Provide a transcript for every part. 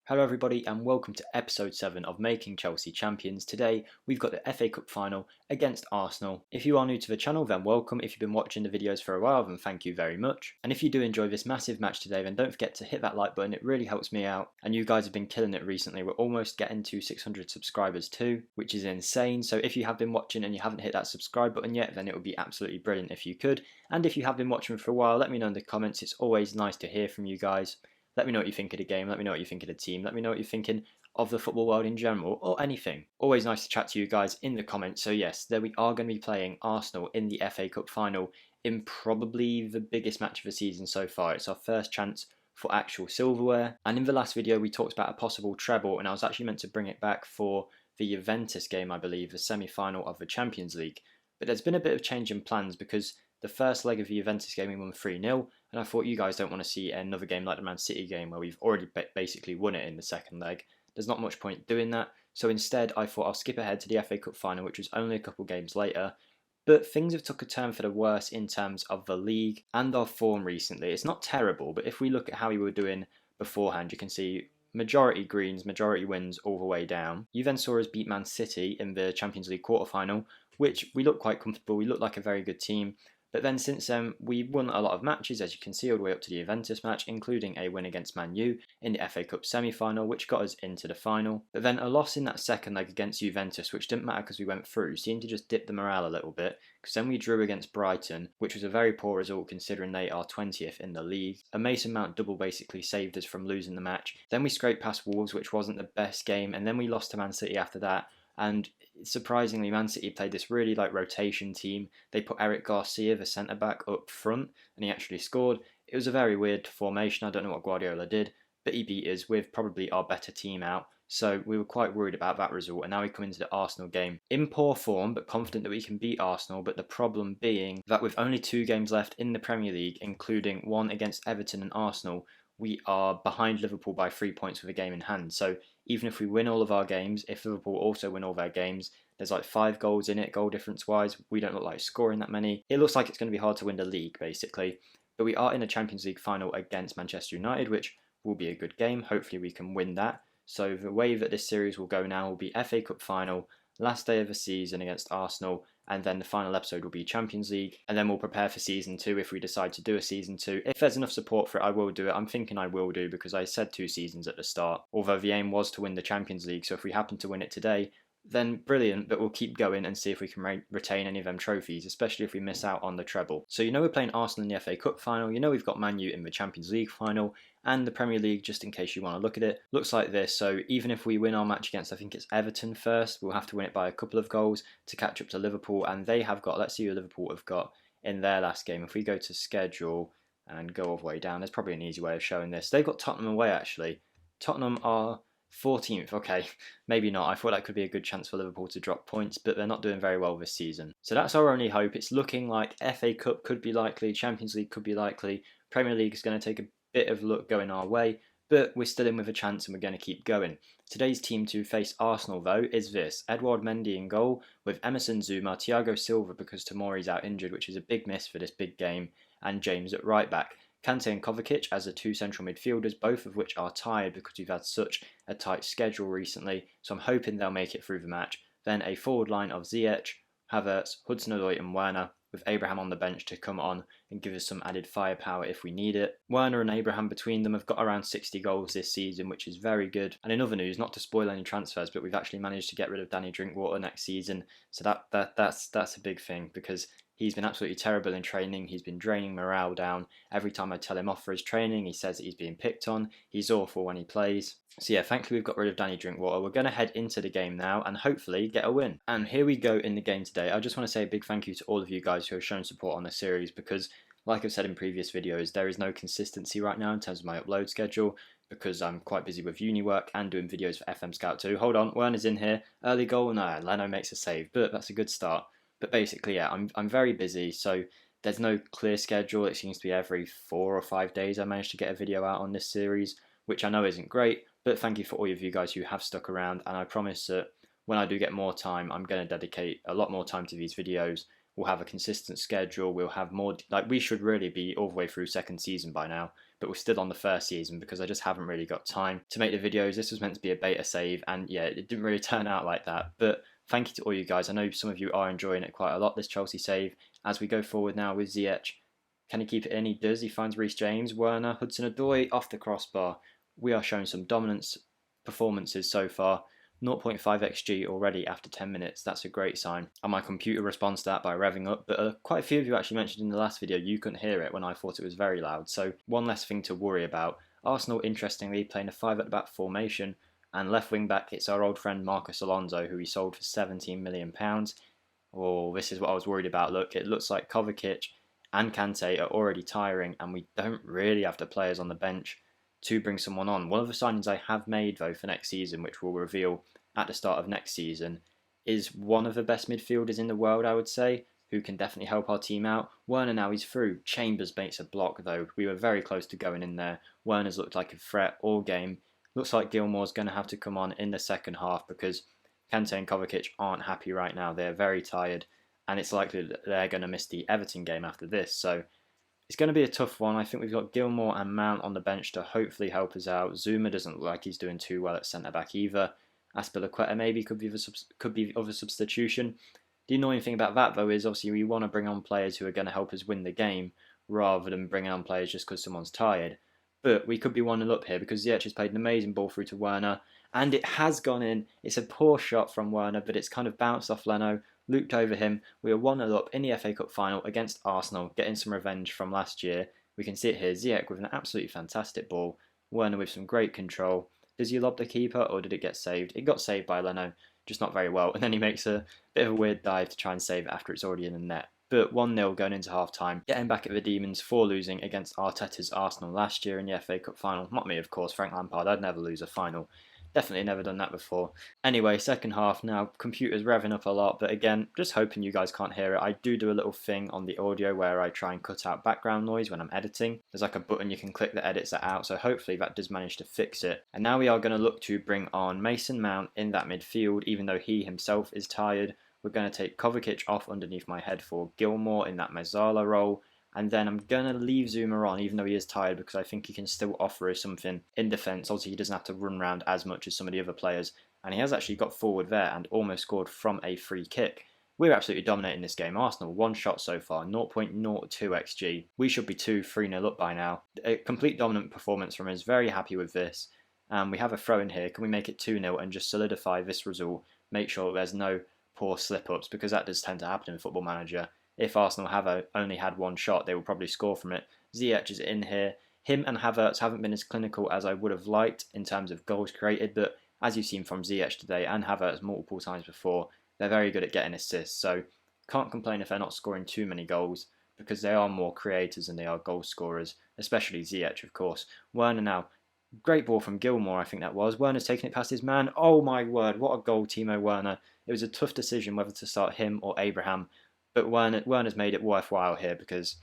Hello everybody and welcome to episode 7 of Making Chelsea Champions. Today we've got the FA Cup final against Arsenal. If you are new to the channel then welcome. If you've been watching the videos for a while then thank you very much. And if you do enjoy this massive match today then don't forget to hit that like button, it really helps me out. And you guys have been killing it recently, we're almost getting to 600 subscribers too, which is insane. So if you have been watching and you haven't hit that subscribe button yet then it would be absolutely brilliant if you could. And if you have been watching for a while, let me know in the comments, it's always nice to hear from you guys. Let me know what you think of the game, let me know what you think of the team, let me know what you're thinking of the football world in general, or anything. Always nice to chat to you guys in the comments. So yes, there we are going to be playing Arsenal in the FA Cup final in probably the biggest match of the season so far. It's our first chance for actual silverware. And in the last video we talked about a possible treble, and I was actually meant to bring it back for the Juventus game, I believe, the semi-final of the Champions League. But there's been a bit of change in plans because the first leg of the Juventus game we won 3-0, and I thought you guys don't want to see another game like the Man City game where we've already basically won it in the second leg. There's not much point doing that, so instead I thought I'll skip ahead to the FA Cup final, which was only a couple games later. But things have took a turn for the worse in terms of the league and our form recently. It's not terrible, but if we look at how we were doing beforehand, you can see majority greens, majority wins all the way down. You then saw us beat Man City in the Champions League quarter-final, which we looked quite comfortable, we looked like a very good team. But then since then, we won a lot of matches, as you can see, all the way up to the Juventus match, including a win against Man U in the FA Cup semi-final, which got us into the final. But then a loss in that second leg against Juventus, which didn't matter because we went through, seemed to just dip the morale a little bit, because then we drew against Brighton, which was a very poor result considering they are 20th in the league. A Mason Mount double basically saved us from losing the match. Then we scraped past Wolves, which wasn't the best game, and then we lost to Man City after that. And surprisingly, Man City played this really rotation team. They put Eric Garcia, the centre-back, up front, and he actually scored. It was a very weird formation. I don't know what Guardiola did, but he beat us with probably our better team out. So we were quite worried about that result, and now we come into the Arsenal game in poor form, but confident that we can beat Arsenal. But the problem being that with only 2 games left in the Premier League, including one against Everton and Arsenal, we are behind Liverpool by 3 points with a game in hand. So even if we win all of our games, if Liverpool also win all their games, there's 5 goals in it, goal difference wise. We don't look like scoring that many. It looks like it's going to be hard to win the league, basically. But we are in a Champions League final against Manchester United, which will be a good game. Hopefully we can win that. So the way that this series will go now will be FA Cup final, last day of the season against Arsenal, and then the final episode will be Champions League, and then we'll prepare for Season 2 if we decide to do a Season 2. If there's enough support for it, I will do it. I'm thinking I will do, because I said 2 seasons at the start, although the aim was to win the Champions League, so if we happen to win it today, then brilliant, but we'll keep going and see if we can retain any of them trophies, especially if we miss out on the treble. So you know we're playing Arsenal in the FA Cup final, you know we've got Man U in the Champions League final, and the Premier League, just in case you want to look at it, looks like this. So even if we win our match against, I think it's Everton first, we'll have to win it by a couple of goals to catch up to Liverpool, and they have got, let's see who Liverpool have got in their last game. If we go to schedule and go all the way down, there's probably an easy way of showing this. They've got Tottenham away actually. Tottenham are 14th, okay, maybe not. I thought that could be a good chance for Liverpool to drop points, but they're not doing very well this season. So that's our only hope. It's looking like FA Cup could be likely, Champions League could be likely, Premier League is going to take a bit of luck going our way, but we're still in with a chance and we're going to keep going. Today's team to face Arsenal though is this: Edouard Mendy in goal with Emerson Zuma, Thiago Silva because Tomori's out injured, which is a big miss for this big game, and James at right back. Kante and Kovacic as the 2 central midfielders, both of which are tired because we've had such a tight schedule recently, so I'm hoping they'll make it through the match. Then a forward line of Ziyech, Havertz, Hudson-Odoi and Werner, with Abraham on the bench to come on and give us some added firepower if we need it. Werner and Abraham between them have got around 60 goals this season, which is very good. And in other news, not to spoil any transfers, but we've actually managed to get rid of Danny Drinkwater next season, so that's a big thing, because he's been absolutely terrible in training. He's been draining morale down. Every time I tell him off for his training, he says that he's being picked on. He's awful when he plays. So yeah, thankfully we've got rid of Danny Drinkwater. We're going to head into the game now and hopefully get a win. And here we go in the game today. I just want to say a big thank you to all of you guys who have shown support on the series, because like I've said in previous videos, there is no consistency right now in terms of my upload schedule, because I'm quite busy with uni work and doing videos for FM Scout 2. Hold on, Werner's in here. Early goal, no, Leno makes a save, but that's a good start. But basically, yeah, I'm very busy, so there's no clear schedule. It seems to be every 4 or 5 days I manage to get a video out on this series, which I know isn't great, but thank you for all of you guys who have stuck around, and I promise that when I do get more time, I'm going to dedicate a lot more time to these videos. We'll have a consistent schedule, we'll have more, we should really be all the way through second season by now, but we're still on the first season because I just haven't really got time to make the videos. This was meant to be a beta save, and yeah, it didn't really turn out like that. But thank you to all you guys. I know some of you are enjoying it quite a lot, this Chelsea save. As we go forward now with Ziyech, can he keep it in? He does. He finds Reece James, Werner, Hudson-Odoi off the crossbar. We are showing some dominance performances so far. 0.5 XG already after 10 minutes. That's a great sign. And my computer responds to that by revving up, but quite a few of you actually mentioned in the last video you couldn't hear it when I thought it was very loud, so one less thing to worry about. Arsenal, interestingly, playing a 5 at the back formation, and left wing back it's our old friend Marcos Alonso, who we sold for £17 million. Oh, this is what I was worried about. Look, it looks like Kovacic and Kante are already tiring, and we don't really have the players on the bench to bring someone on. One of the signings I have made though for next season, which we'll reveal at the start of next season, is one of the best midfielders in the world, I would say, who can definitely help our team out. Werner now he's through. Chambers makes a block though. We were very close to going in there. Werner's looked like a threat all game. Looks like Gilmour's going to have to come on in the second half because Kante and Kovacic aren't happy right now. They're very tired, and it's likely that they're going to miss the Everton game after this. So it's going to be a tough one. I think we've got Gilmour and Mount on the bench to hopefully help us out. Zouma doesn't look like he's doing too well at centre-back either. Azpilicueta maybe could be of a substitution. The annoying thing about that though is obviously we want to bring on players who are going to help us win the game rather than bringing on players just because someone's tired. But we could be 1-0 up here because Ziyech has played an amazing ball through to Werner, and it has gone in. It's a poor shot from Werner, but it's kind of bounced off Leno, looped over him. We are 1-0 up in the FA Cup final against Arsenal, getting some revenge from last year. We can see it here. Ziyech with an absolutely fantastic ball. Werner with some great control. Does he lob the keeper or did it get saved? It got saved by Leno, just not very well. And then he makes a bit of a weird dive to try and save it after it's already in the net. But 1-0 going into half-time. Getting back at the Demons for losing against Arteta's Arsenal last year in the FA Cup final. Not me, of course, Frank Lampard. I'd never lose a final. Definitely never done that before. Anyway, second half now, computer's revving up a lot, but again, just hoping you guys can't hear it. I do a little thing on the audio where I try and cut out background noise when I'm editing. There's like a button you can click that edits that out, so hopefully that does manage to fix it. And now we are going to look to bring on Mason Mount in that midfield, even though he himself is tired. We're going to take Kovacic off underneath my head for Gilmour in that Mezzala role. And then I'm going to leave Zouma on, even though he is tired, because I think he can still offer us something in defence. Obviously, he doesn't have to run around as much as some of the other players. And he has actually got forward there and almost scored from a free kick. We're absolutely dominating this game. Arsenal, one shot so far, 0.02 XG. We should be 3-0 up by now. A complete dominant performance from us. Very happy with this. We have a throw in here. Can we make it 2-0 and just solidify this result? Make sure there's no poor slip-ups, because that does tend to happen in Football Manager. If Arsenal have only had one shot, they will probably score from it. Ziyech is in here. Him and Havertz haven't been as clinical as I would have liked in terms of goals created, but as you've seen from Ziyech today and Havertz multiple times before, they're very good at getting assists. So can't complain if they're not scoring too many goals, because they are more creators than they are goal scorers, especially Ziyech, of course. Werner now. Great ball from Gilmour, I think that was. Werner's taking it past his man. Oh my word, what a goal, Timo Werner. It was a tough decision whether to start him or Abraham. But Werner's made it worthwhile here because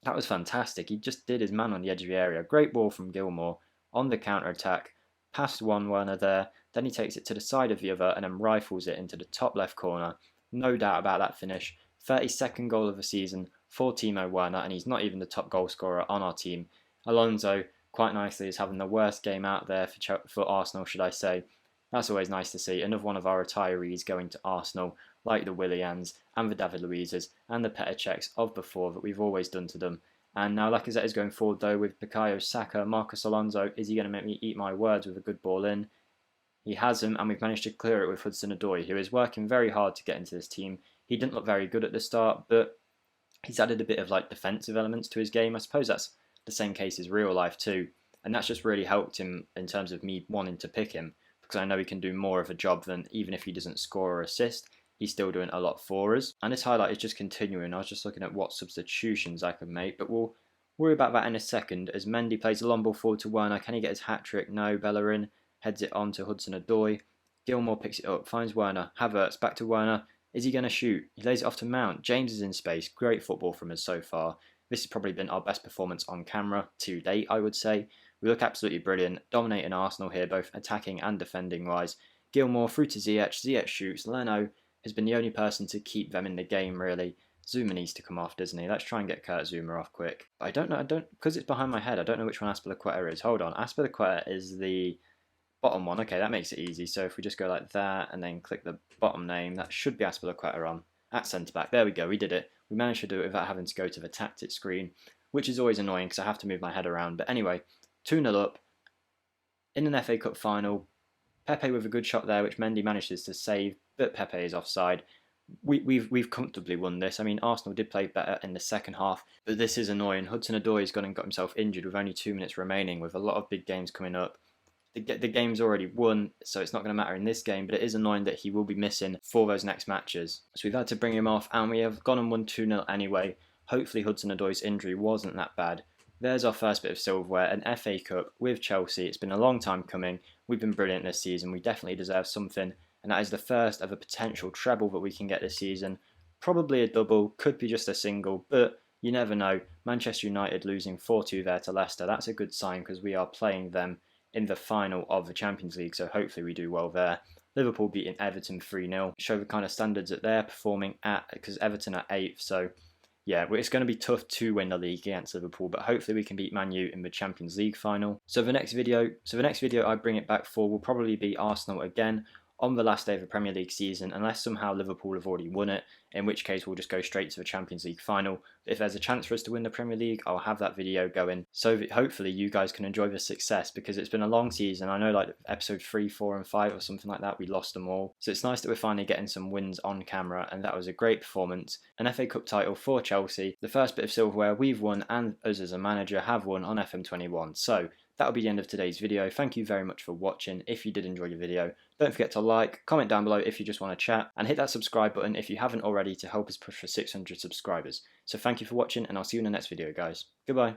that was fantastic. He just did his man on the edge of the area. Great ball from Gilmour on the counter-attack. Past one Werner there. Then he takes it to the side of the other and then rifles it into the top left corner. No doubt about that finish. 32nd goal of the season for Timo Werner, and he's not even the top goal scorer on our team. Alonso, quite nicely, is having the worst game out there for Arsenal, should I say. That's always nice to see. Another one of our retirees going to Arsenal, like the Willians and the David Luizes and the Petr Cechs of before that we've always done to them. And now Lacazette is going forward though with Bukayo Saka, Marcos Alonso. Is he going to make me eat my words with a good ball in? He hasn't, and we've managed to clear it with Hudson-Odoi, who is working very hard to get into this team. He didn't look very good at the start, but he's added a bit of like defensive elements to his game. I suppose that's the same case as real life too. And that's just really helped him in terms of me wanting to pick him, because I know he can do more of a job than, even if he doesn't score or assist, he's still doing a lot for us. And this highlight is just continuing. I was just looking at what substitutions I could make, but we'll worry about that in a second as Mendy plays a long ball forward to Werner. Can he get his hat-trick? No. Bellerin heads it on to Hudson-Odoi. Gilmour picks it up, finds Werner. Havertz back to Werner. Is he going to shoot? He lays it off to Mount. James is in space. Great football from us so far. This has probably been our best performance on camera to date, I would say. We look absolutely brilliant, dominating Arsenal here, both attacking and defending-wise. Gilmour through to Ziyech. Ziyech shoots. Leno has been the only person to keep them in the game, really. Zuma needs to come off, doesn't he? Let's try and get Kurt Zuma off quick. I don't know, because it's behind my head, I don't know which one Azpilicueta is. Hold on, Azpilicueta is the bottom one. Okay, that makes it easy. So if we just go like that and then click the bottom name, that should be Azpilicueta on at centre back. There we go, we did it. We managed to do it without having to go to the tactics screen, which is always annoying because I have to move my head around. But anyway, 2-0 up in an FA Cup final. Pepe with a good shot there, which Mendy manages to save, but Pepe is offside. We've comfortably won this. I mean, Arsenal did play better in the second half, but this is annoying. Hudson-Odoi's gone and got himself injured with only 2 minutes remaining, with a lot of big games coming up. The game's already won, so it's not going to matter in this game, but it is annoying that he will be missing for those next matches. So we've had to bring him off, and we have gone and won 2-0 anyway. Hopefully Hudson-Odoi's injury wasn't that bad. There's our first bit of silverware, an FA Cup with Chelsea. It's been a long time coming. We've been brilliant this season. We definitely deserve something, and that is the first of a potential treble that we can get this season. Probably a double, could be just a single, but you never know. Manchester United losing 4-2 there to Leicester, that's a good sign because we are playing them in the final of the Champions League, so hopefully we do well there. Liverpool beating Everton 3-0. Show the kind of standards that they're performing at, because Everton are 8th, so yeah, it's going to be tough to win the league against Liverpool, but hopefully we can beat Man U in the Champions League final. So the next video I bring it back for will probably be Arsenal again on the last day of the Premier League season, unless somehow Liverpool have already won it, in which case we'll just go straight to the Champions League final. If there's a chance for us to win the Premier League, I'll have that video going, so that hopefully you guys can enjoy the success, because it's been a long season. I know like episode 3, 4 and 5 or something like that, we lost them all. So it's nice that we're finally getting some wins on camera, and that was a great performance. An FA Cup title for Chelsea, the first bit of silverware we've won and us as a manager have won on FM21. So that'll be the end of today's video. Thank you very much for watching. If you did enjoy the video, don't forget to like, comment down below if you just want to chat, and hit that subscribe button if you haven't already to help us push for 600 subscribers. So thank you for watching, and I'll see you in the next video, guys. Goodbye.